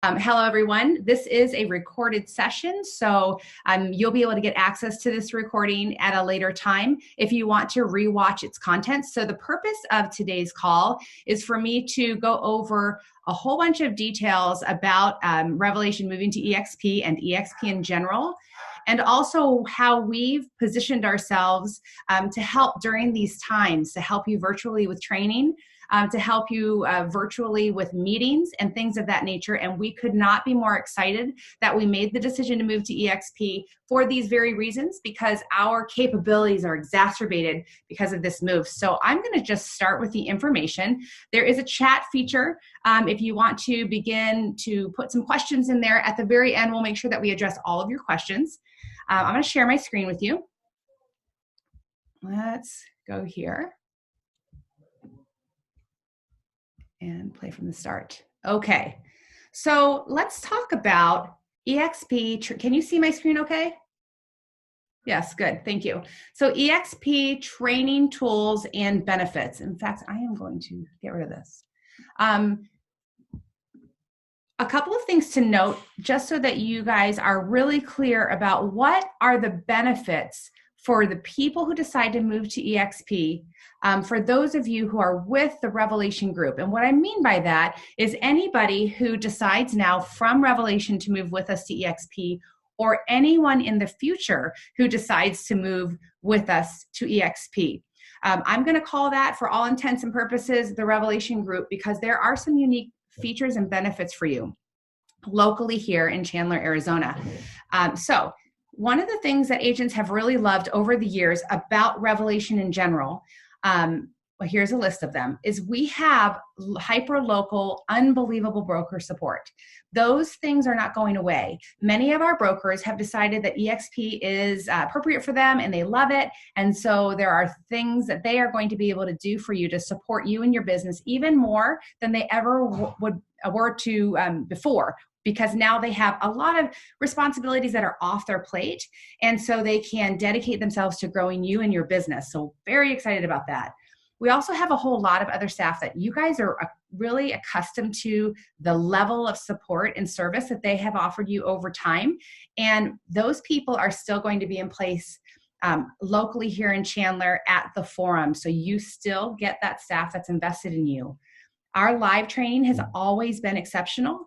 Hello, everyone. This is a recorded session, so you'll be able to get access to this recording at a later time if you want to rewatch its content. So the purpose of today's call is for me to go over a whole bunch of details about Revelation moving to eXp and eXp in general, and also how we've positioned ourselves to help during these times, to help you virtually with training, to help you virtually with meetings and things of that nature. And we could not be more excited that we made the decision to move to eXp for these very reasons, because our capabilities are exacerbated because of this move. So I'm going to just start with the information. There is a chat feature. If you want to begin to put some questions in there at the very end, we'll make sure that we address all of your questions. I'm going to share my screen with you. Let's go here and play from the start. Okay, so let's talk about eXp. Can you see my screen okay? Yes, good, thank you. So eXp training tools and benefits. In fact, I am going to get rid of this. A couple of things to note, just so that you guys are really clear about what are the benefits for the people who decide to move to eXp, for those of you who are with the Revelation group. And what I mean by that is anybody who decides now from Revelation to move with us to eXp, or anyone in the future who decides to move with us to eXp. I'm going to call that, for all intents and purposes, the Revelation group, because there are some unique features and benefits for you locally here in Chandler, Arizona. So one of the things that agents have really loved over the years about Revelation in general, well, here's a list of them, is we have hyper-local, unbelievable broker support. Those things are not going away. Many of our brokers have decided that eXp is appropriate for them and they love it. And so there are things that they are going to be able to do for you to support you and your business even more than they ever were to before, because now they have a lot of responsibilities that are off their plate. And so they can dedicate themselves to growing you and your business. So very excited about that. We also have a whole lot of other staff that you guys are really accustomed to the level of support and service that they have offered you over time. And those people are still going to be in place locally here in Chandler at the forum. So you still get that staff that's invested in you. Our live training has always been exceptional.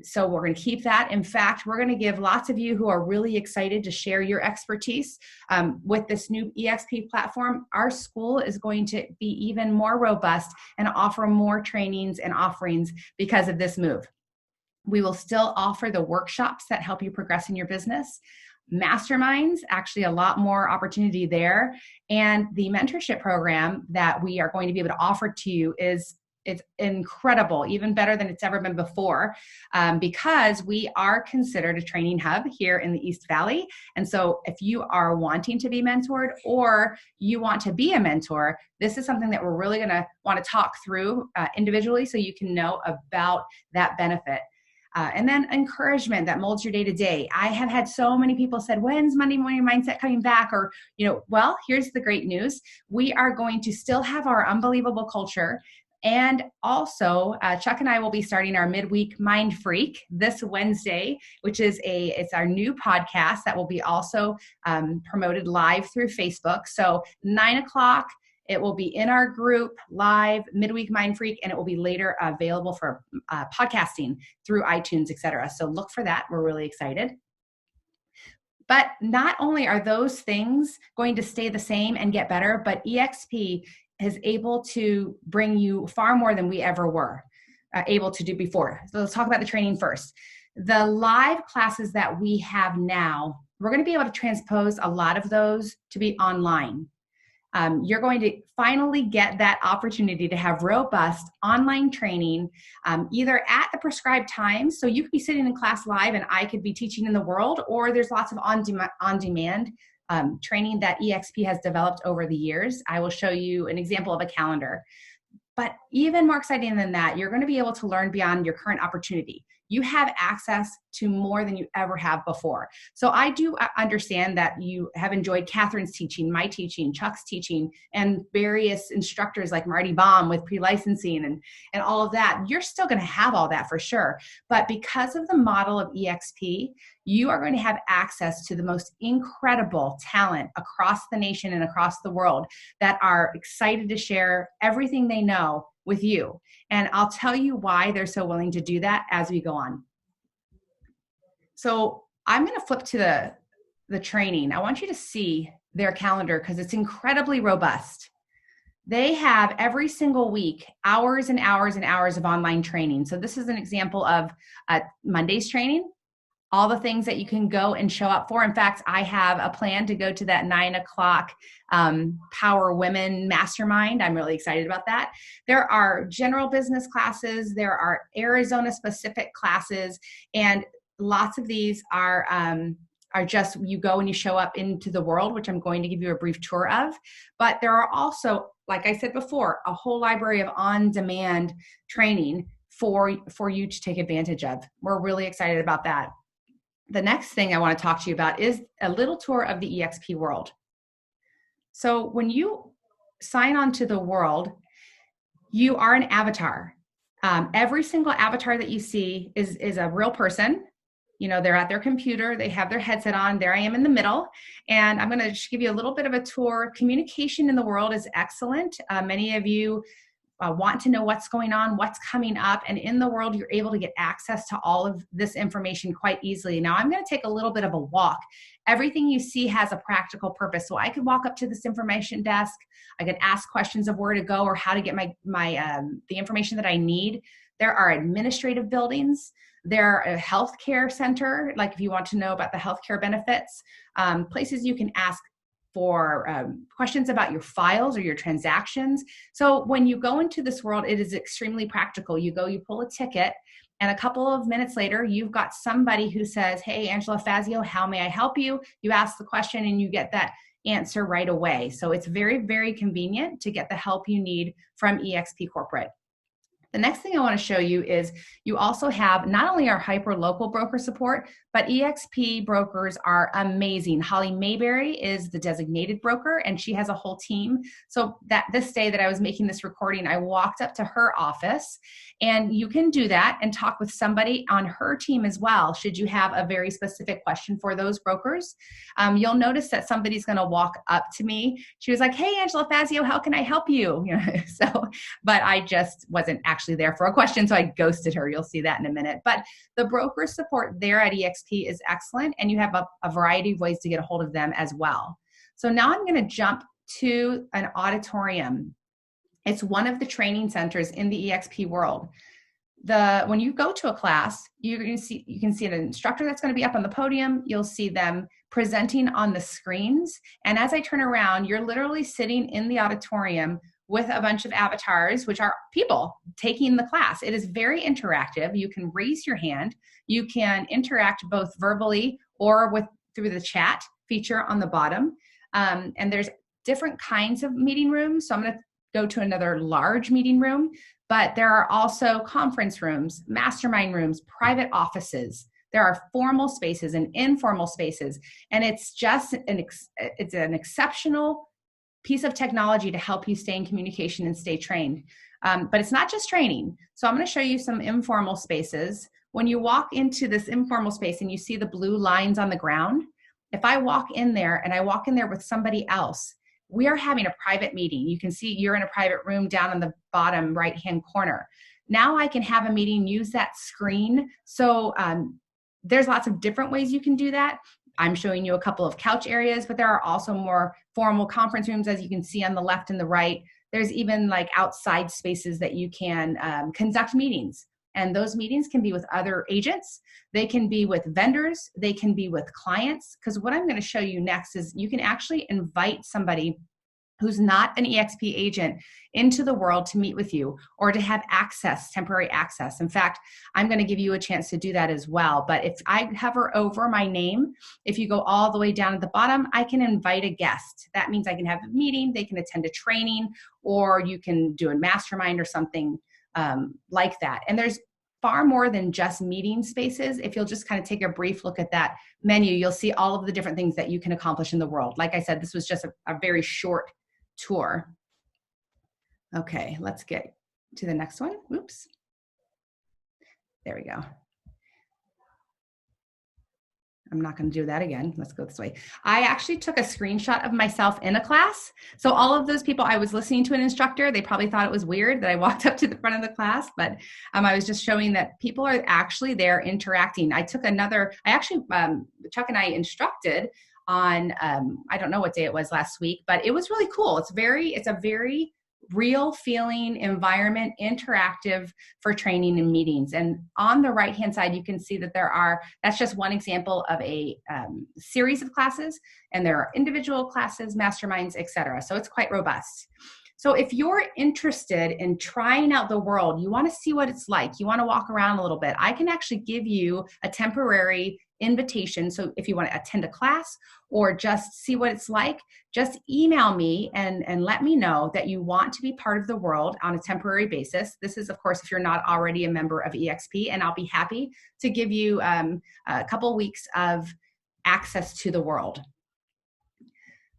So we're going to keep that. In fact, we're going to give lots of you who are really excited to share your expertise with this new eXp platform. Our school is going to be even more robust and offer more trainings and offerings because of this move. We will still offer the workshops that help you progress in your business. Masterminds, actually a lot more opportunity there. And the mentorship program that we are going to be able to offer to you it's incredible, even better than it's ever been before, because we are considered a training hub here in the East Valley. And so if you are wanting to be mentored or you want to be a mentor, this is something that we're really going to want to talk through individually so you can know about that benefit. And then encouragement that molds your day-to-day. I have had so many people said, when's Monday Morning Mindset coming back? Or, well, here's the great news. We are going to still have our unbelievable culture. And also, Chuck and I will be starting our midweek Mind Freak this Wednesday, which is it's our new podcast that will be also promoted live through Facebook. So 9:00, it will be in our group live, midweek Mind Freak, and it will be later available for podcasting through iTunes, etc. So look for that. We're really excited. But not only are those things going to stay the same and get better, but eXp is able to bring you far more than we ever were able to do before. So let's talk about the training first. The live classes that we have now, we're going to be able to transpose a lot of those to be online. You're going to finally get that opportunity to have robust online training, either at the prescribed times. So you could be sitting in class live and I could be teaching in the world, or there's lots of on-demand training that eXp has developed over the years. I will show you an example of a calendar. But even more exciting than that, you're going to be able to learn beyond your current opportunity. you have access to more than you ever have before. So I do understand that you have enjoyed Catherine's teaching, my teaching, Chuck's teaching, and various instructors like Marty Baum with pre-licensing and all of that. You're still going to have all that for sure. But because of the model of eXp, you are going to have access to the most incredible talent across the nation and across the world that are excited to share everything they know with you. And I'll tell you why they're so willing to do that as we go on. So I'm going to flip to the training. I want you to see their calendar because it's incredibly robust. They have every single week hours and hours and hours of online training. So this is an example of Monday's training, all the things that you can go and show up for. In fact, I have a plan to go to that 9 o'clock Power Women Mastermind. I'm really excited about that. There are general business classes. There are Arizona specific classes. And lots of these are just, you go and you show up into the world, which I'm going to give you a brief tour of. But there are also, like I said before, a whole library of on-demand training for you to take advantage of. We're really excited about that. The next thing I want to talk to you about is a little tour of the eXp world. So when you sign on to the world, you are an avatar. Every single avatar that you see is a real person. You know, they're at their computer, they have their headset on. There I am in the middle. And I'm going to just give you a little bit of a tour. Communication in the world is excellent. Many of you want to know what's going on, what's coming up, and in the world, you're able to get access to all of this information quite easily. Now, I'm going to take a little bit of a walk. Everything you see has a practical purpose. So I could walk up to this information desk. I could ask questions of where to go or how to get the information that I need. There are administrative buildings. There are a healthcare center, like if you want to know about the healthcare benefits, places you can ask for questions about your files or your transactions. So when you go into this world, it is extremely practical. You go, you pull a ticket, and a couple of minutes later, you've got somebody who says, "Hey, Angela Fazio, how may I help you?" You ask the question and you get that answer right away. So it's very, very convenient to get the help you need from eXp Corporate. The next thing I want to show you is you also have not only our hyper-local broker support, but eXp brokers are amazing. Holly Mayberry is the designated broker, and she has a whole team. So that this day that I was making this recording, I walked up to her office, and you can do that and talk with somebody on her team as well, should you have a very specific question for those brokers. You'll notice that somebody's going to walk up to me. She was like, "Hey, Angela Fazio, how can I help you?" But I just wasn't actually there for a question, so I ghosted her. You'll see that in a minute. But the broker support there at eXp is excellent, and you have a variety of ways to get a hold of them as well. So now I'm going to jump to an auditorium. It's one of the training centers in the eXp world. When you go to a class, you can see an instructor that's going to be up on the podium. You'll see them presenting on the screens. And as I turn around, you're literally sitting in the auditorium with a bunch of avatars, which are people taking the class. It is very interactive. You can raise your hand. You can interact both verbally or through the chat feature on the bottom. And there's different kinds of meeting rooms. So I'm going to go to another large meeting room, but there are also conference rooms, mastermind rooms, private offices. There are formal spaces and informal spaces. And it's just it's an exceptional piece of technology to help you stay in communication and stay trained. But it's not just training. So I'm going to show you some informal spaces. When you walk into this informal space and you see the blue lines on the ground, if I walk in there and I walk in there with somebody else, we are having a private meeting. You can see you're in a private room down in the bottom right-hand corner. Now I can have a meeting, use that screen. So there's lots of different ways you can do that. I'm showing you a couple of couch areas, but there are also more formal conference rooms, as you can see on the left and the right. There's even like outside spaces that you can conduct meetings. And those meetings can be with other agents. They can be with vendors. They can be with clients. Because what I'm going to show you next is you can actually invite somebody who's not an eXp agent into the world to meet with you or to have access, temporary access. In fact, I'm going to give you a chance to do that as well. But if I hover over my name, if you go all the way down at the bottom, I can invite a guest. That means I can have a meeting, they can attend a training, or you can do a mastermind or something like that. And there's far more than just meeting spaces. If you'll just kind of take a brief look at that menu, you'll see all of the different things that you can accomplish in the world. Like I said, this was just a very short tour. Okay, let's get to the next one. Oops. There we go. I'm not going to do that again. Let's go this way. I actually took a screenshot of myself in a class. So all of those people, I was listening to an instructor. They probably thought it was weird that I walked up to the front of the class, but I was just showing that people are actually there interacting. Chuck and I instructed on, I don't know what day it was last week, but it was really cool. It's a very real feeling environment, interactive for training and meetings. And on the right-hand side, you can see that that's just one example of a series of classes, and there are individual classes, masterminds, etc. So it's quite robust. So if you're interested in trying out the world, you want to see what it's like, you want to walk around a little bit, I can actually give you a temporary invitation. So if you want to attend a class or just see what it's like, just email me and let me know that you want to be part of the world on a temporary basis. This is, of course, if you're not already a member of eXp, and I'll be happy to give you a couple weeks of access to the world.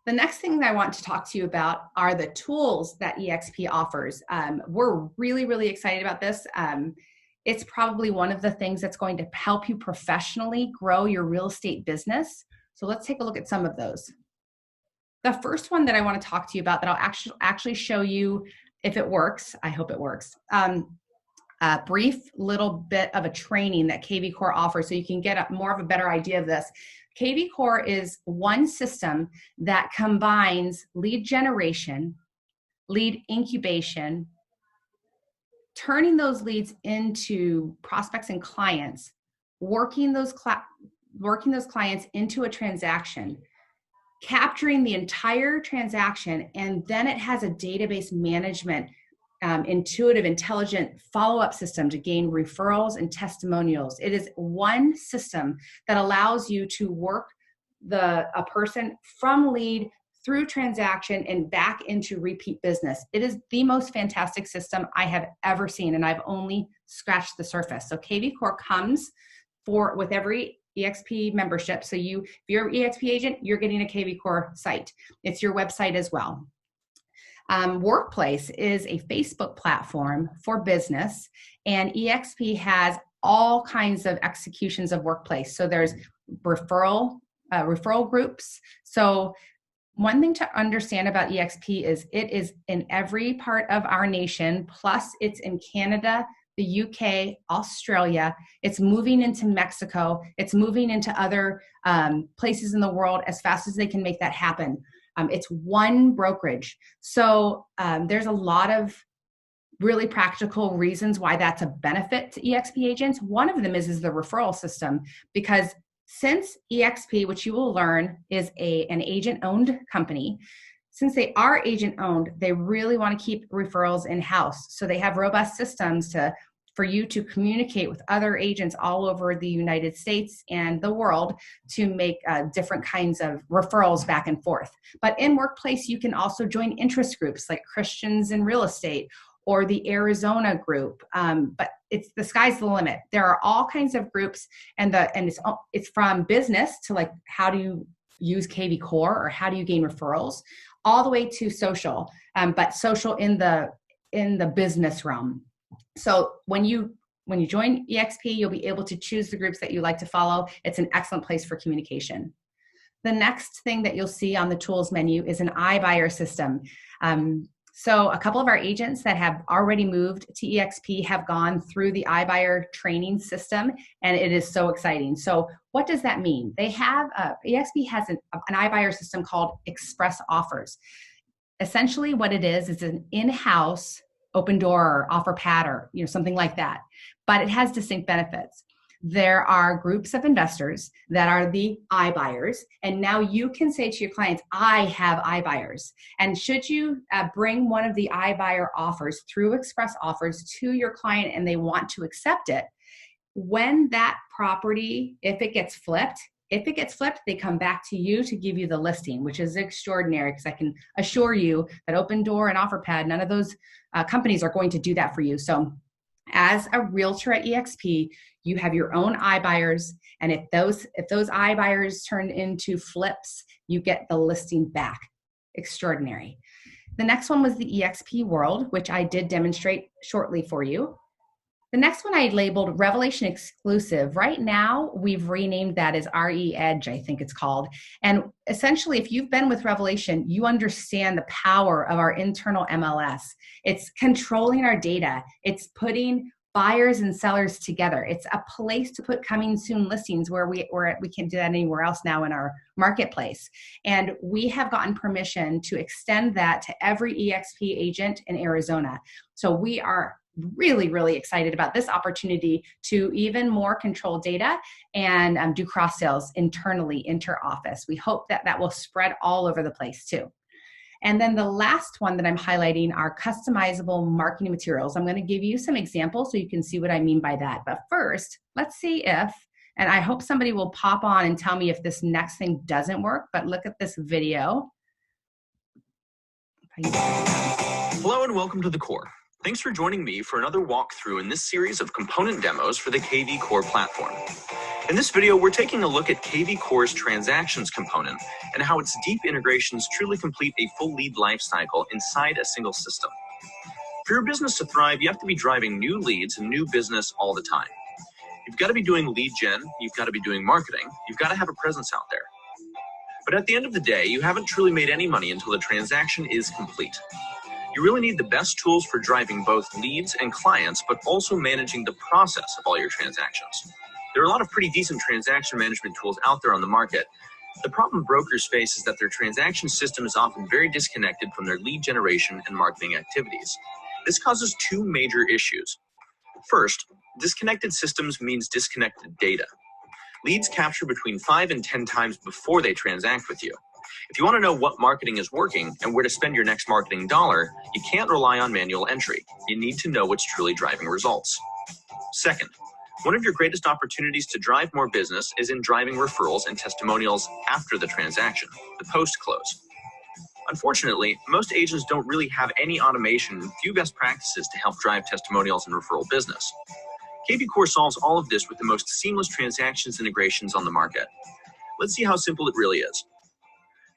The next thing that I want to talk to you about are the tools that eXp offers. We're really, really excited about this. It's probably one of the things that's going to help you professionally grow your real estate business. So let's take a look at some of those. The first one that I want to talk to you about that I'll actually show you if it works, I hope it works, a brief little bit of a training that KV Core offers so you can get more of a better idea of this. KV Core is one system that combines lead generation, lead incubation, turning those leads into prospects and clients, working those clients into a transaction, capturing the entire transaction, and then it has a database management, intuitive, intelligent follow-up system to gain referrals and testimonials. It is one system that allows you to work a person from lead through transaction and back into repeat business. It is the most fantastic system I have ever seen, and I've only scratched the surface. So KV Core comes with every eXp membership. So if you're an eXp agent, you're getting a KV Core site. It's your website as well. Workplace is a Facebook platform for business, and eXp has all kinds of executions of Workplace. So there's referral groups. So one thing to understand about eXp is it is in every part of our nation, plus it's in Canada, the UK, Australia. It's moving into Mexico. It's moving into other places in the world as fast as they can make that happen. It's one brokerage. So there's a lot of really practical reasons why that's a benefit to eXp agents. One of them is the referral system, because since eXp, which you will learn, is an agent-owned company, since they are agent-owned, they really want to keep referrals in-house. So they have robust systems for you to communicate with other agents all over the United States and the world to make different kinds of referrals back and forth. But in Workplace, you can also join interest groups like Christians in Real Estate or the Arizona group. But the sky's the limit. There are all kinds of groups, and it's from business to like how do you use KV Core or how do you gain referrals, all the way to social, but social in the business realm. So when you join eXp, you'll be able to choose the groups that you like to follow. It's an excellent place for communication. The next thing that you'll see on the tools menu is an iBuyer system. So a couple of our agents that have already moved to eXp have gone through the iBuyer training system, and it is so exciting. So what does that mean? eXp has an iBuyer system called Express Offers. Essentially what it is an in-house open door or offer pad or something like that, but it has distinct benefits. There are groups of investors that are the iBuyers, and now you can say to your clients, I have iBuyers. And should you bring one of the iBuyer offers through Express Offers to your client and they want to accept it, when that property, if it gets flipped, they come back to you to give you the listing, which is extraordinary, because I can assure you that Open Door and OfferPad, none of those companies are going to do that for you. So As a realtor at eXp, you have your own iBuyers, and if those iBuyers turn into flips, you get the listing back. Extraordinary. The next one was the eXp World, which I did demonstrate shortly for you. The next one I labeled Revelation Exclusive. Right now, we've renamed that as RE Edge, I think it's called. And essentially, if you've been with Revelation, you understand the power of our internal MLS. It's controlling our data. It's putting buyers and sellers together. It's a place to put coming soon listings where we can't do that anywhere else now in our marketplace. And we have gotten permission to extend that to every eXp agent in Arizona. So we are really, really excited about this opportunity to even more control data and do cross sales internally, inter-office. We hope that that will spread all over the place too. And then the last one that I'm highlighting are customizable marketing materials. I'm going to give you some examples so you can see what I mean by that. But first, let's see if, and I hope somebody will pop on and tell me if this next thing doesn't work, but look at this video. Hello and welcome to The Core. Thanks for joining me for another walkthrough in this series of component demos for the KV Core platform. In this video, we're taking a look at KV Core's transactions component and how its deep integrations truly complete a full lead lifecycle inside a single system. For your business to thrive, you have to be driving new leads and new business all the time. You've got to be doing lead gen, you've got to be doing marketing, you've got to have a presence out there. But at the end of the day, you haven't truly made any money until the transaction is complete. You really need the best tools for driving both leads and clients, but also managing the process of all your transactions. There are a lot of pretty decent transaction management tools out there on the market. The problem brokers face is that their transaction system is often very disconnected from their lead generation and marketing activities. This causes two major issues. First, disconnected systems means disconnected data. Leads capture between 5 and 10 times before they transact with you. If you want to know what marketing is working and where to spend your next marketing dollar, you can't rely on manual entry. You need to know what's truly driving results. Second, one of your greatest opportunities to drive more business is in driving referrals and testimonials after the transaction, the post-close. Unfortunately, most agents don't really have any automation and few best practices to help drive testimonials and referral business. KV Core solves all of this with the most seamless transactions integrations on the market. Let's see how simple it really is.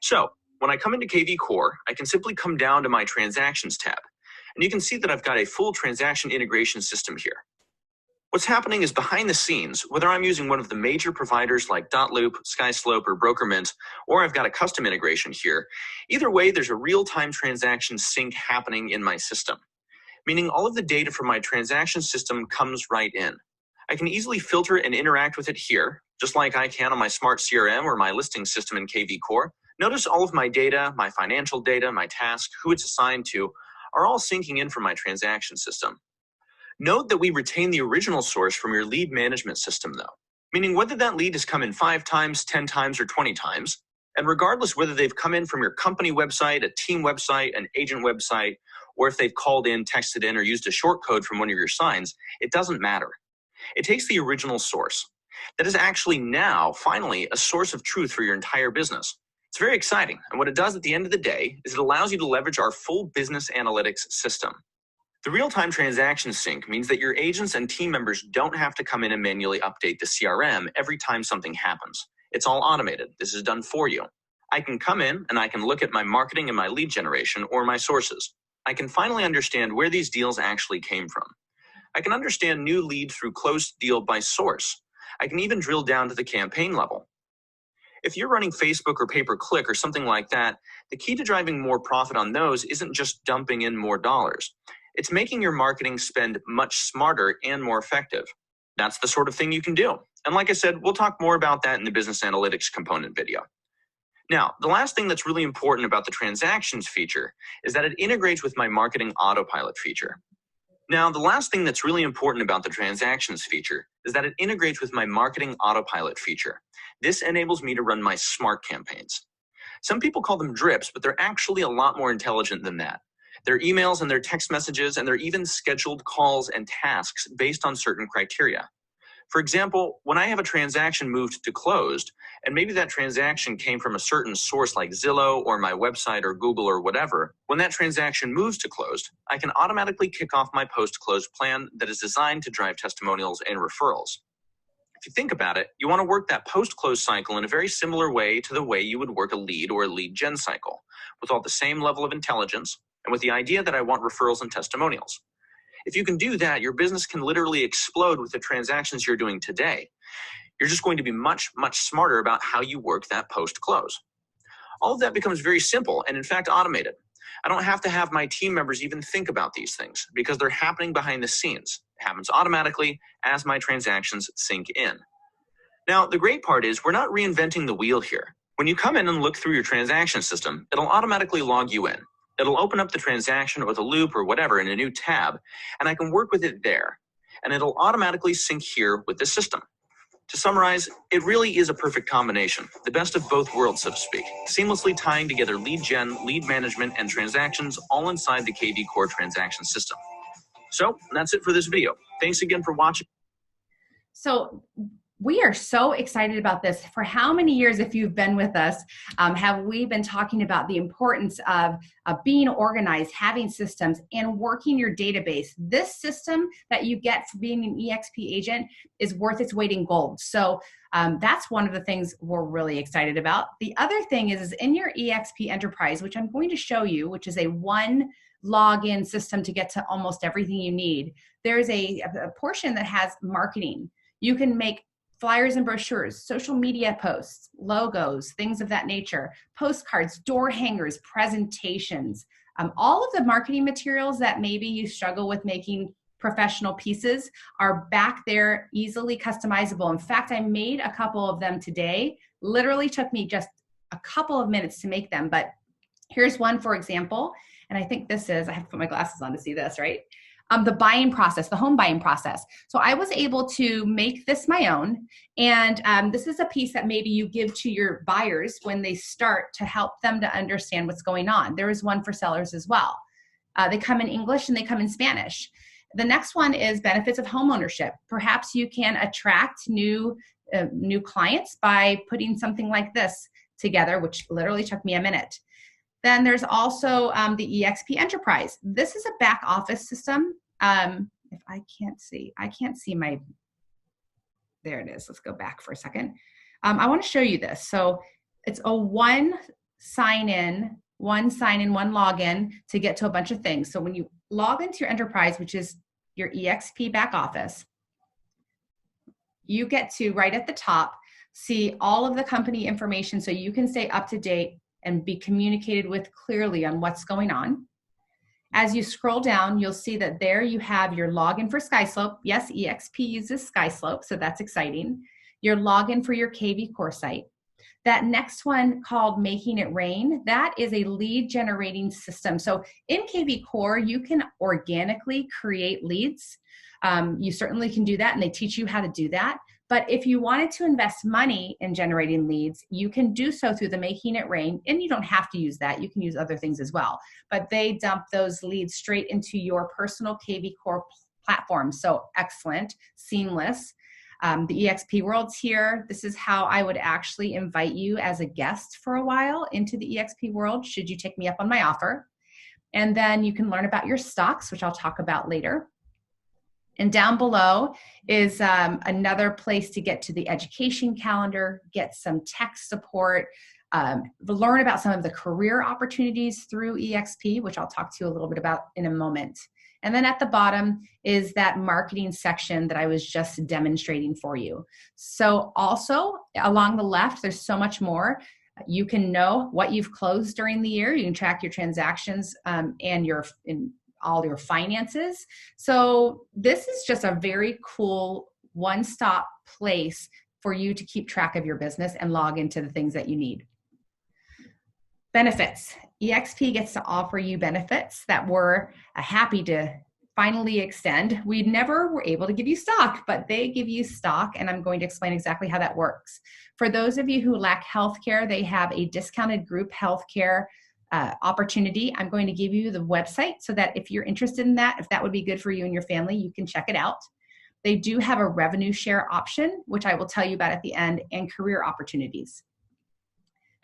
So, when I come into KV Core, I can simply come down to my Transactions tab, and you can see that I've got a full transaction integration system here. What's happening is behind the scenes, whether I'm using one of the major providers like Dotloop, SkySlope, or BrokerMint, or I've got a custom integration here, either way, there's a real-time transaction sync happening in my system, meaning all of the data from my transaction system comes right in. I can easily filter and interact with it here, just like I can on my smart CRM or my listing system in KV Core. Notice all of my data, my financial data, my task, who it's assigned to, are all syncing in from my transaction system. Note that we retain the original source from your lead management system though, meaning whether that lead has come in 5 times, 10 times, or 20 times, and regardless whether they've come in from your company website, a team website, an agent website, or if they've called in, texted in, or used a short code from one of your signs, it doesn't matter. It takes the original source. That is actually now, finally, a source of truth for your entire business. It's very exciting, and what it does at the end of the day is it allows you to leverage our full business analytics system. The real-time transaction sync means that your agents and team members don't have to come in and manually update the CRM every time something happens. It's all automated. This is done for you. I can come in and I can look at my marketing and my lead generation or my sources. I can finally understand where these deals actually came from. I can understand new lead through closed deal by source. I can even drill down to the campaign level. If you're running Facebook or pay-per-click or something like that, the key to driving more profit on those isn't just dumping in more dollars. It's making your marketing spend much smarter and more effective. That's the sort of thing you can do. And like I said, we'll talk more about that in the business analytics component video. Now, the last thing that's really important about the transactions feature is that it integrates with my marketing autopilot feature. Now, the last thing that's really important about the transactions feature is that it integrates with my marketing autopilot feature. This enables me to run my smart campaigns. Some people call them drips, but they're actually a lot more intelligent than that. They're emails and they're text messages, and they're even scheduled calls and tasks based on certain criteria. For example, when I have a transaction moved to closed, and maybe that transaction came from a certain source like Zillow or my website or Google or whatever, when that transaction moves to closed, I can automatically kick off my post-close plan that is designed to drive testimonials and referrals. If you think about it, you want to work that post-close cycle in a very similar way to the way you would work a lead or a lead gen cycle, with all the same level of intelligence and with the idea that I want referrals and testimonials. If you can do that, your business can literally explode with the transactions you're doing today. You're just going to be much, much smarter about how you work that post-close. All of that becomes very simple and in fact automated. I don't have to have my team members even think about these things because they're happening behind the scenes. It happens automatically as my transactions sink in. Now, the great part is we're not reinventing the wheel here. When you come in and look through your transaction system, it'll automatically log you in. It'll open up the transaction or the loop or whatever in a new tab, and I can work with it there. And it'll automatically sync here with the system. To summarize, it really is a perfect combination, the best of both worlds, so to speak, seamlessly tying together lead gen, lead management, and transactions all inside the KV Core transaction system. So that's it for this video. Thanks again for watching. So we are so excited about this. For how many years, if you've been with us, have we been talking about the importance of being organized, having systems, and working your database? This system that you get for being an eXp agent is worth its weight in gold. So that's one of the things we're really excited about. The other thing is in your eXp Enterprise, which I'm going to show you, which is a one login system to get to almost everything you need. There's a portion that has marketing. You can make flyers and brochures, social media posts, logos, things of that nature, postcards, door hangers, presentations, all of the marketing materials that maybe you struggle with making professional pieces are back there, easily customizable. In fact, I made a couple of them today. Literally took me just a couple of minutes to make them, but here's one, for example, and I think this is, I have to put my glasses on to see this, right? The buying process, the home buying process. So I was able to make this my own. And this is a piece that maybe you give to your buyers when they start to help them to understand what's going on. There is one for sellers as well. They come in English and they come in Spanish. The next one is benefits of homeownership. Perhaps you can attract new clients by putting something like this together, which literally took me a minute. Then there's also the eXp Enterprise. This is a back office system. If I can't see my, there it is. Let's go back for a second. I want to show you this. So it's a one sign in, one login to get to a bunch of things. So when you log into your Enterprise, which is your eXp back office, you get to, right at the top, see all of the company information so you can stay up to date and be communicated with clearly on what's going on. As you scroll down, you'll see that there you have your login for SkySlope. Yes, eXp uses SkySlope, so that's exciting. Your login for your KV Core site. That next one called Making It Rain, that is a lead generating system. So in KV Core, you can organically create leads. You certainly can do that, and they teach you how to do that. But if you wanted to invest money in generating leads, you can do so through the Making It Rain, and you don't have to use that. You can use other things as well. But they dump those leads straight into your personal KV Core platform. So excellent, seamless. The eXp world's here. This is how I would actually invite you as a guest for a while into the eXp world, should you take me up on my offer. And then you can learn about your stocks, which I'll talk about later. And down below is another place to get to the education calendar, get some tech support, learn about some of the career opportunities through eXp, which I'll talk to you a little bit about in a moment. And then at the bottom is that marketing section that I was just demonstrating for you. So also along the left, there's so much more. You can know what you've closed during the year. You can track your transactions and all your finances. So this is just a very cool one-stop place for you to keep track of your business and log into the things that you need. Benefits. eXp gets to offer you benefits that we're happy to finally extend. We never were able to give you stock, but they give you stock, and I'm going to explain exactly how that works. For those of you who lack healthcare, they have a discounted group healthcare opportunity. I'm going to give you the website so that if you're interested in that, if that would be good for you and your family, you can check it out. They do have a revenue share option, which I will tell you about at the end, and career opportunities.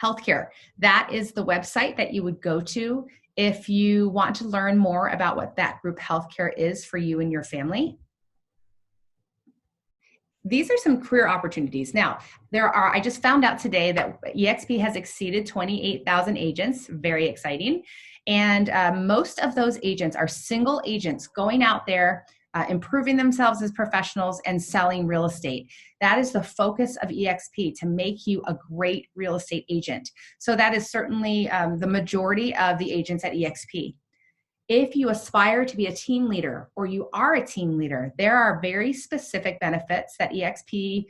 Healthcare, that is the website that you would go to if you want to learn more about what that group healthcare is for you and your family. These are some career opportunities. Now, I just found out today that eXp has exceeded 28,000 agents, very exciting. And most of those agents are single agents going out there, improving themselves as professionals and selling real estate. That is the focus of eXp, to make you a great real estate agent. So that is certainly the majority of the agents at eXp. If you aspire to be a team leader or you are a team leader, there are very specific benefits that eXp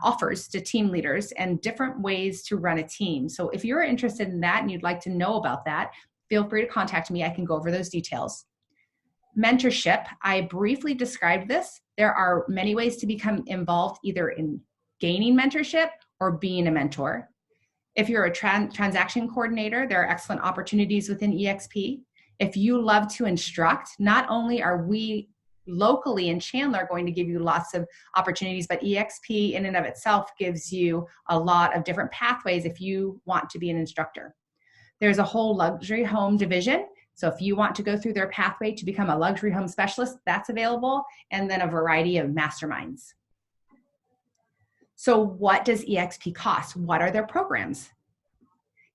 offers to team leaders and different ways to run a team. So if you're interested in that and you'd like to know about that, feel free to contact me. I can go over those details. Mentorship, I briefly described this. There are many ways to become involved, either in gaining mentorship or being a mentor. If you're a transaction coordinator, there are excellent opportunities within eXp. If you love to instruct, not only are we locally in Chandler going to give you lots of opportunities, but eXp in and of itself gives you a lot of different pathways if you want to be an instructor. There's a whole luxury home division. So if you want to go through their pathway to become a luxury home specialist, that's available. And then a variety of masterminds. So what does eXp cost? What are their programs?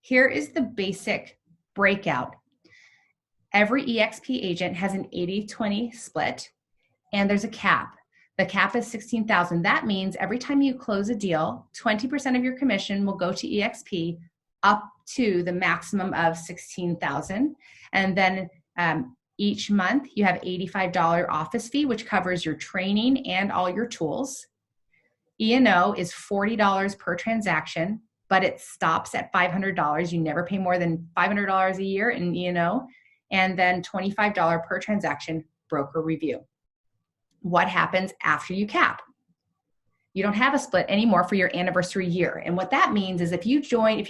Here is the basic breakout. Every eXp agent has an 80-20 split, and there's a cap. The cap is $16,000. That means every time you close a deal, 20% of your commission will go to eXp up to the maximum of $16,000. And then each month you have $85 office fee, which covers your training and all your tools. E&O is $40 per transaction, but it stops at $500. You never pay more than $500 a year in E&O. And then $25 per transaction broker review. What happens after you cap? You don't have a split anymore for your anniversary year. And what that means is if you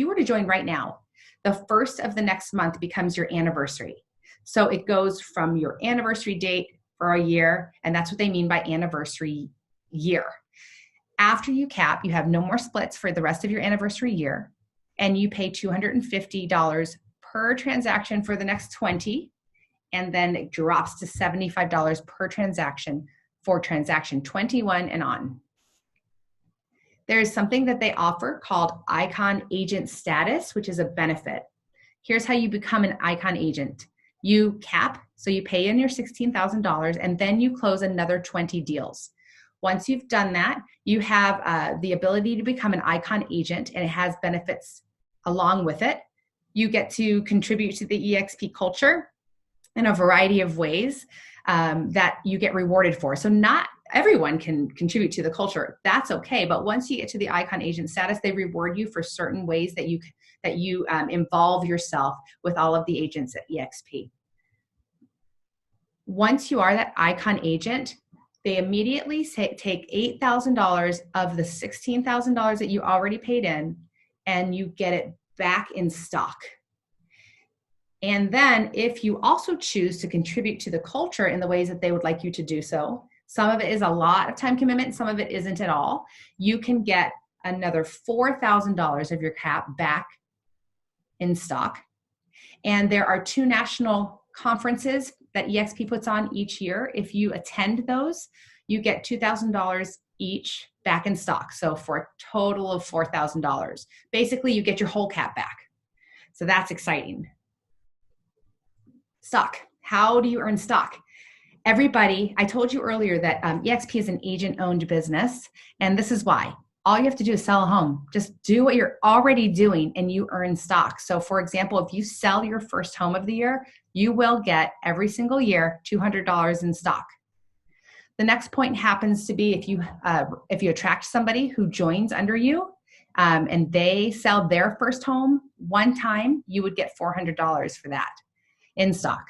were to join right now, the first of the next month becomes your anniversary. So it goes from your anniversary date for a year, and that's what they mean by anniversary year. After you cap, you have no more splits for the rest of your anniversary year, and you pay $250 per transaction for the next 20, and then it drops to $75 per transaction for transaction 21 and on. There is something that they offer called Icon Agent Status, which is a benefit. Here's how you become an Icon Agent. You cap, so you pay in your $16,000, and then you close another 20 deals. Once you've done that, you have the ability to become an Icon Agent, and it has benefits along with it. You get to contribute to the eXp culture in a variety of ways that you get rewarded for. So not everyone can contribute to the culture. That's okay. But once you get to the Icon Agent status, they reward you for certain ways that you involve yourself with all of the agents at eXp. Once you are that Icon Agent, they immediately take $8,000 of the $16,000 that you already paid in, and you get it back in stock. And then if you also choose to contribute to the culture in the ways that they would like you to do so, some of it is a lot of time commitment, some of it isn't at all, you can get another $4,000 of your cap back in stock. And there are 2 national conferences that eXp puts on each year. If you attend those, you get $2,000 each back in stock. So for a total of $4,000. Basically, you get your whole cap back. So that's exciting. Stock. How do you earn stock? Everybody, I told you earlier that eXp is an agent-owned business, and this is why. All you have to do is sell a home. Just do what you're already doing and you earn stock. So for example, if you sell your first home of the year, you will get every single year $200 in stock. The next point happens to be if you attract somebody who joins under you and they sell their first home one time, you would get $400 for that in stock.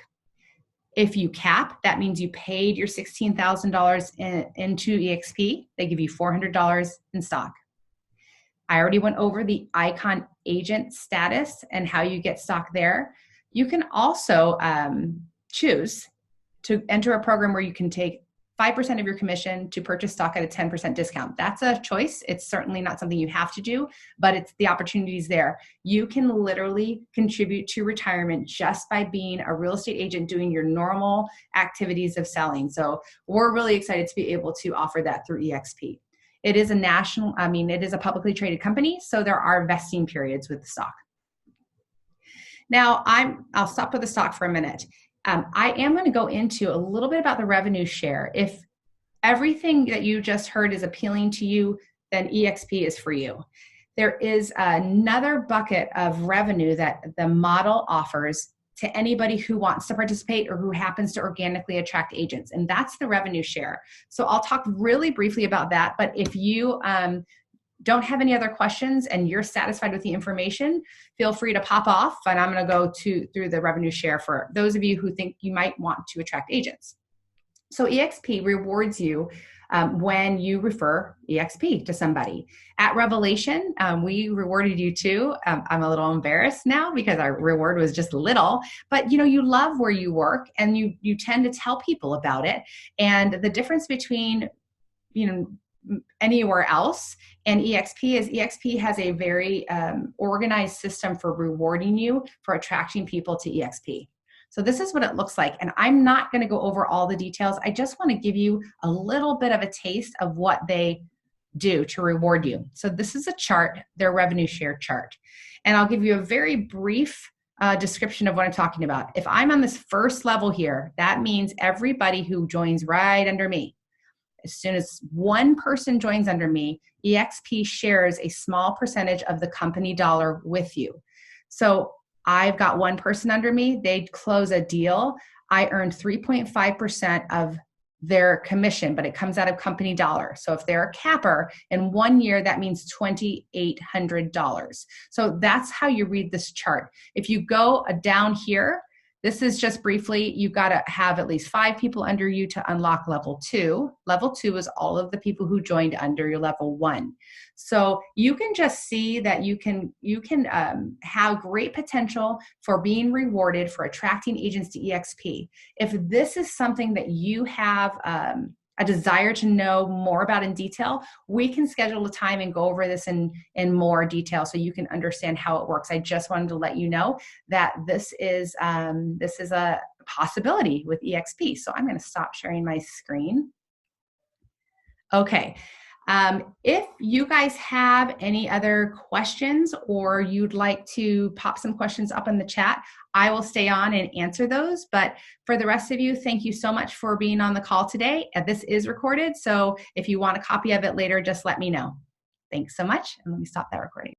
If you cap, that means you paid your $16,000 into eXp. They give you $400 in stock. I already went over the Icon Agent status and how you get stock there. You can also choose to enter a program where you can take 5% of your commission to purchase stock at a 10% discount. That's a choice. It's certainly not something you have to do, but it's the opportunities there. You can literally contribute to retirement just by being a real estate agent doing your normal activities of selling. So we're really excited to be able to offer that through eXp. It is it is a publicly traded company, so there are vesting periods with the stock. Now, I'll stop with the stock for a minute. I am going to go into a little bit about the revenue share. If everything that you just heard is appealing to you, then eXp is for you. There is another bucket of revenue that the model offers to anybody who wants to participate or who happens to organically attract agents, and that's the revenue share. So I'll talk really briefly about that, but if you don't have any other questions and you're satisfied with the information, feel free to pop off, and I'm going to go through the revenue share for those of you who think you might want to attract agents. So eXp rewards you when you refer eXp to somebody. At Revelation, we rewarded you too. I'm a little embarrassed now because our reward was just little, but you love where you work and you tend to tell people about it. And the difference between anywhere else and eXp is eXp has a very organized system for rewarding you for attracting people to eXp. So this is what it looks like. And I'm not going to go over all the details. I just want to give you a little bit of a taste of what they do to reward you. So this is a chart, their revenue share chart. And I'll give you a very brief description of what I'm talking about. If I'm on this first level here, that means everybody who joins right under me. As soon as one person joins under me, eXp shares a small percentage of the company dollar with you. So I've got one person under me, they close a deal, I earn 3.5% of their commission, but it comes out of company dollar. So if they're a capper, in 1 year, that means $2,800. So that's how you read this chart. If you go down here, this is just briefly, you've got to have at least 5 people under you to unlock level 2. Level 2 is all of the people who joined under your level 1. So you can just see that you can have great potential for being rewarded for attracting agents to eXp. If this is something that you have a desire to know more about in detail, we can schedule a time and go over this in more detail so you can understand how it works. I just wanted to let you know that this is a possibility with eXp. So I'm going to stop sharing my screen. Okay. If you guys have any other questions or you'd like to pop some questions up in the chat, I will stay on and answer those. But for the rest of you, thank you so much for being on the call today. This is recorded, so if you want a copy of it later, just let me know. Thanks so much, and let me stop that recording.